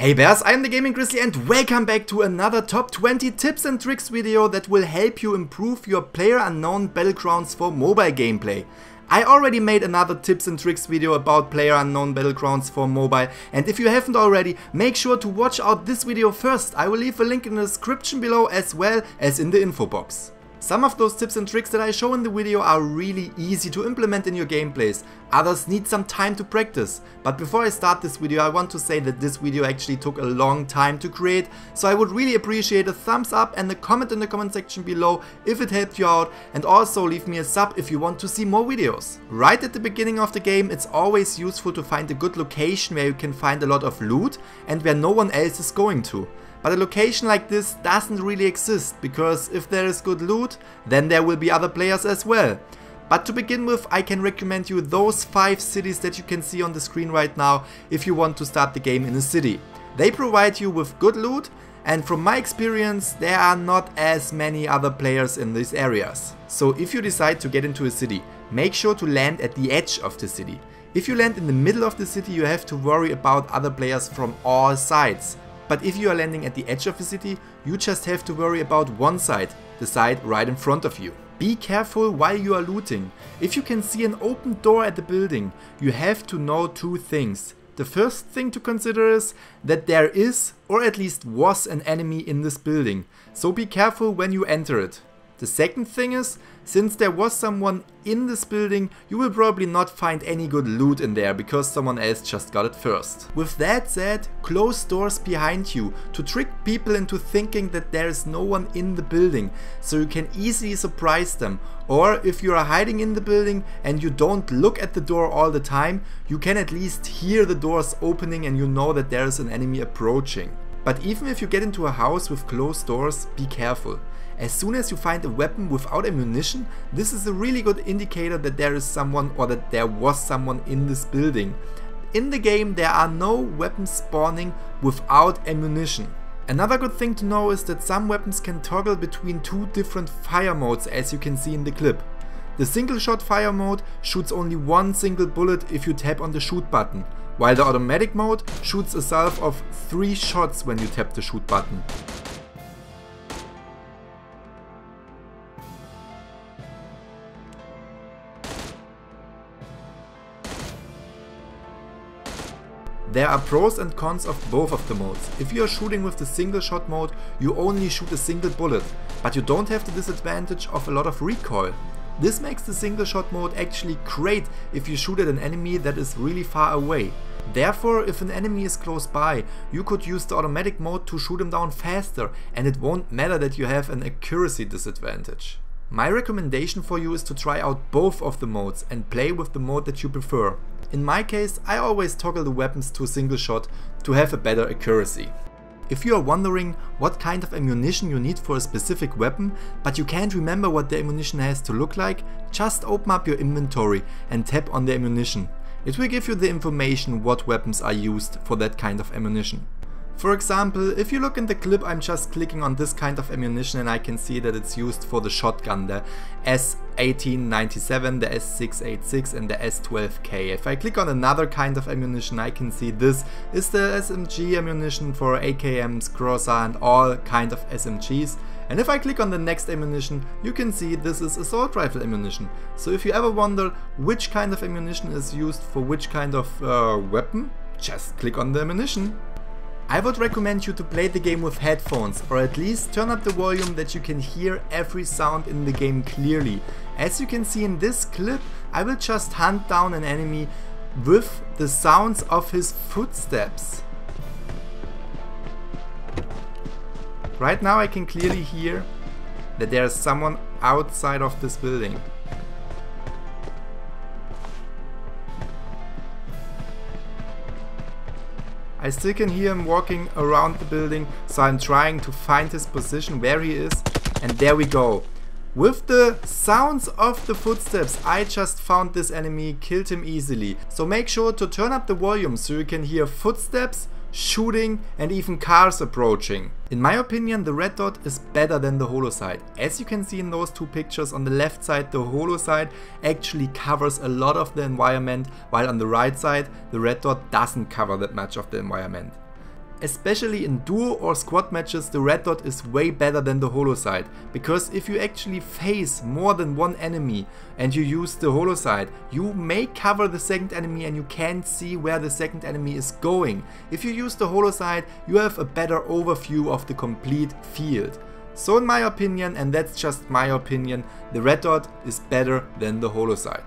Hey bears, I am the Gaming-Grizzly and welcome back to another top 20 tips and tricks video that will help you improve your PlayerUnknown Battlegrounds for mobile gameplay. I already made another tips and tricks video about PlayerUnknown Battlegrounds for mobile, and if you haven't already, make sure to watch out this video first. I will leave a link in the description below as well as in the info box. Some of those tips and tricks that I show in the video are really easy to implement in your gameplays, others need some time to practice. But before I start this video, I want to say that this video actually took a long time to create, so I would really appreciate a thumbs up and a comment in the comment section below if it helped you out, and also leave me a sub if you want to see more videos. Right at the beginning of the game, it's always useful to find a good location where you can find a lot of loot and where no one else is going to. But a location like this doesn't really exist, because if there is good loot, then there will be other players as well. But to begin with, I can recommend you those 5 cities that you can see on the screen right now if you want to start the game in a city. They provide you with good loot, and from my experience, there are not as many other players in these areas. So if you decide to get into a city, make sure to land at the edge of the city. If you land in the middle of the city, you have to worry about other players from all sides. But if you are landing at the edge of the city, you just have to worry about one side, the side right in front of you. Be careful while you are looting. If you can see an open door at the building, you have to know 2 things. The first thing to consider is that there is, or at least was, an enemy in this building, so be careful when you enter it. The second thing is, since there was someone in this building, you will probably not find any good loot in there because someone else just got it first. With that said, close doors behind you to trick people into thinking that there is no one in the building, so you can easily surprise them. Or if you are hiding in the building and you don't look at the door all the time, you can at least hear the doors opening and you know that there is an enemy approaching. But even if you get into a house with closed doors, be careful. As soon as you find a weapon without ammunition, this is a really good indicator that there is someone, or that there was someone in this building. In the game, there are no weapons spawning without ammunition. Another good thing to know is that some weapons can toggle between 2 different fire modes, as you can see in the clip. The single shot fire mode shoots only 1 single bullet if you tap on the shoot button, while the automatic mode shoots a salve of 3 shots when you tap the shoot button. There are pros and cons of both of the modes. If you are shooting with the single shot mode, you only shoot a single bullet, but you don't have the disadvantage of a lot of recoil. This makes the single shot mode actually great if you shoot at an enemy that is really far away. Therefore, if an enemy is close by, you could use the automatic mode to shoot him down faster, and it won't matter that you have an accuracy disadvantage. My recommendation for you is to try out both of the modes and play with the mode that you prefer. In my case, I always toggle the weapons to a single shot to have a better accuracy. If you are wondering what kind of ammunition you need for a specific weapon, but you can't remember what the ammunition has to look like, just open up your inventory and tap on the ammunition. It will give you the information what weapons are used for that kind of ammunition. For example, if you look in the clip, I'm just clicking on this kind of ammunition and I can see that it's used for the shotgun, the S1897, the S686 and the S12K. If I click on another kind of ammunition, I can see this is the SMG ammunition for AKMs, Groza and all kind of SMGs. And if I click on the next ammunition, you can see this is assault rifle ammunition. So if you ever wonder which kind of ammunition is used for which kind of weapon, just click on the ammunition. I would recommend you to play the game with headphones, or at least turn up the volume that you can hear every sound in the game clearly. As you can see in this clip, I will just hunt down an enemy with the sounds of his footsteps. Right now I can clearly hear that there is someone outside of this building. I still can hear him walking around the building, so I'm trying to find his position where he is, and there we go. With the sounds of the footsteps, I just found this enemy, killed him easily. So make sure to turn up the volume so you can hear footsteps, shooting and even cars approaching. In my opinion, the red dot is better than the Holo Sight. As you can see in those 2 pictures, on the left side the Holo Sight actually covers a lot of the environment, while on the right side the red dot doesn't cover that much of the environment. Especially in duo or squad matches, the red dot is way better than the Holo Sight, because if you actually face more than one enemy and you use the Holo Sight, you may cover the second enemy and you can't see where the second enemy is going. If you use the Holo Sight, you have a better overview of the complete field. So in my opinion, and that's just my opinion, the red dot is better than the Holo Sight.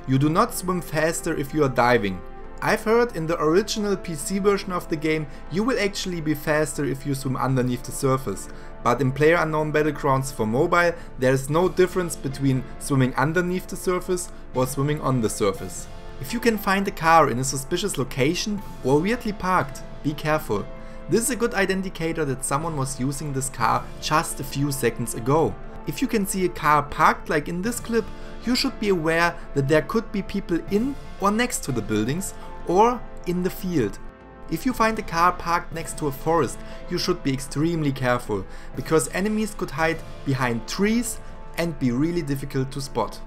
You do not swim faster if you are diving. I've heard in the original PC version of the game you will actually be faster if you swim underneath the surface, but in PlayerUnknown's Battlegrounds for mobile there is no difference between swimming underneath the surface or swimming on the surface. If you can find a car in a suspicious location or weirdly parked, be careful. This is a good indicator that someone was using this car just a few seconds ago. If you can see a car parked like in this clip, you should be aware that there could be people in or next to the buildings or in the field. If you find a car parked next to a forest, you should be extremely careful, because enemies could hide behind trees and be really difficult to spot.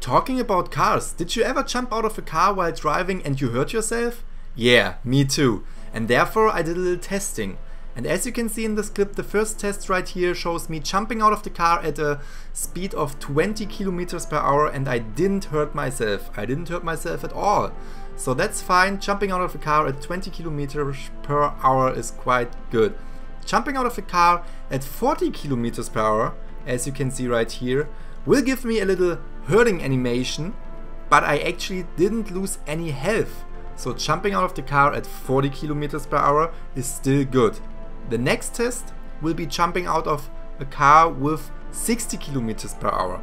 Talking about cars, did you ever jump out of a car while driving and you hurt yourself? Yeah, me too. And therefore I did a little testing. And as you can see in this clip, the first test right here shows me jumping out of the car at a speed of 20 km per hour, and I didn't hurt myself. I didn't hurt myself at all. So that's fine. Jumping out of a car at 20 km per hour is quite good. Jumping out of a car at 40 km per hour, as you can see right here, will give me a little hurting animation, but I actually didn't lose any health. So jumping out of the car at 40 km per hour is still good. The next test will be jumping out of a car with 60 km per hour.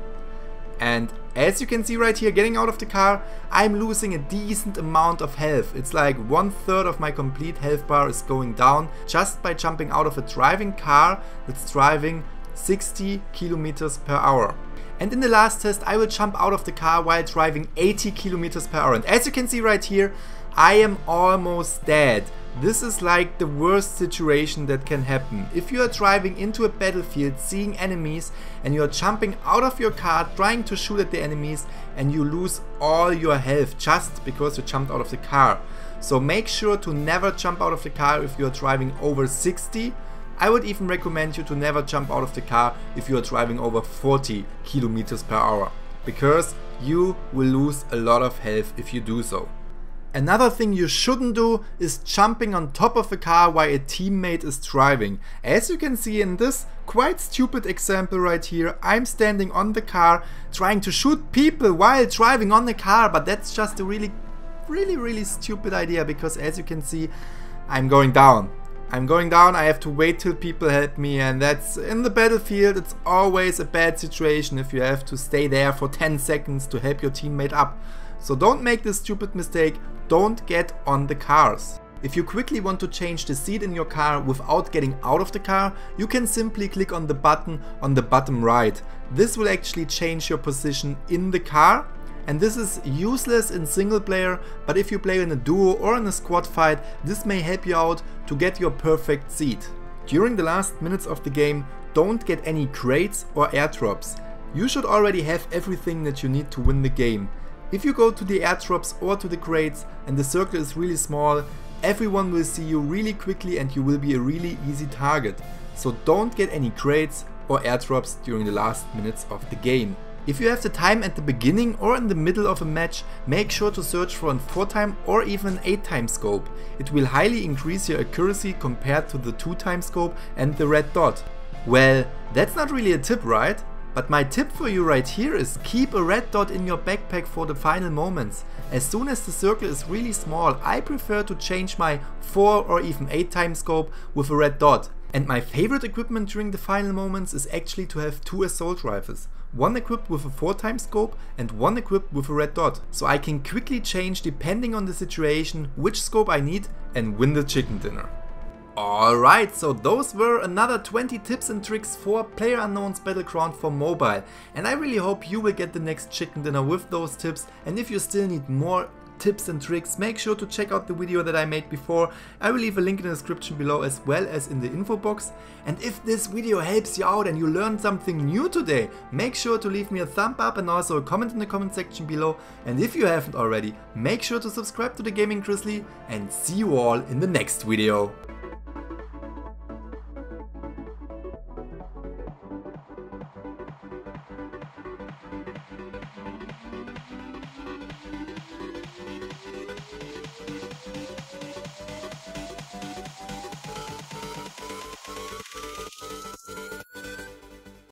And as you can see right here, getting out of the car, I'm losing a decent amount of health. It's like 1/3 of my complete health bar is going down just by jumping out of a driving car that's driving 60 km per hour. And in the last test, I will jump out of the car while driving 80 km per hour. And as you can see right here, I am almost dead. This is like the worst situation that can happen. If you are driving into a battlefield, seeing enemies, and you are jumping out of your car, trying to shoot at the enemies, and you lose all your health just because you jumped out of the car. So make sure to never jump out of the car if you are driving over 60. I would even recommend you to never jump out of the car if you are driving over 40 km per hour, because you will lose a lot of health if you do so. Another thing you shouldn't do is jumping on top of a car while a teammate is driving. As you can see in this quite stupid example right here, I'm standing on the car trying to shoot people while driving on the car, but that's just a really stupid idea, because as you can see, I'm going down. I have to wait till people help me, and that's in the battlefield. It's always a bad situation if you have to stay there for 10 seconds to help your teammate up. So don't make this stupid mistake, don't get on the cars. If you quickly want to change the seat in your car without getting out of the car, you can simply click on the button on the bottom right. This will actually change your position in the car, and this is useless in single player, but if you play in a duo or in a squad fight, this may help you out to get your perfect seat. During the last minutes of the game, don't get any crates or airdrops. You should already have everything that you need to win the game. If you go to the airdrops or to the crates and the circle is really small, everyone will see you really quickly and you will be a really easy target. So don't get any crates or airdrops during the last minutes of the game. If you have the time at the beginning or in the middle of a match, make sure to search for a 4x or even 8x scope. It will highly increase your accuracy compared to the 2x scope and the red dot. Well, that's not really a tip, right? But my tip for you right here is keep a red dot in your backpack for the final moments. As soon as the circle is really small, I prefer to change my 4 or even 8x scope with a red dot. And my favorite equipment during the final moments is actually to have 2 assault rifles. One equipped with a 4x scope and one equipped with a red dot. So I can quickly change depending on the situation which scope I need and win the chicken dinner. Alright, so those were another 20 tips and tricks for PlayerUnknown's Battleground for mobile, and I really hope you will get the next chicken dinner with those tips. And if you still need more tips and tricks, make sure to check out the video that I made before. I will leave a link in the description below as well as in the info box. And if this video helps you out and you learned something new today, make sure to leave me a thumb up and also a comment in the comment section below. And if you haven't already, make sure to subscribe to the Gaming-Grizzly, and see you all in the next video.